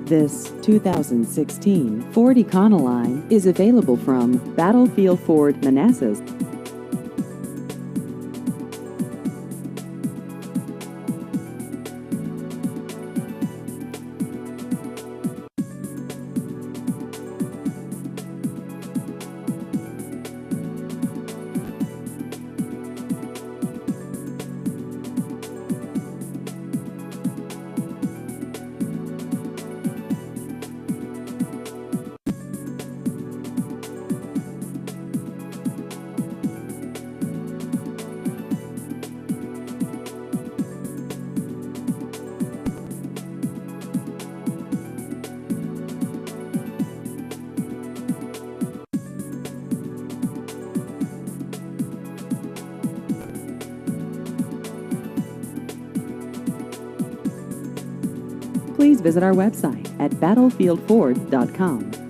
This 2016 Ford Econoline is available from Battlefield Ford, Manassas. Please visit our website at battlefieldford.com.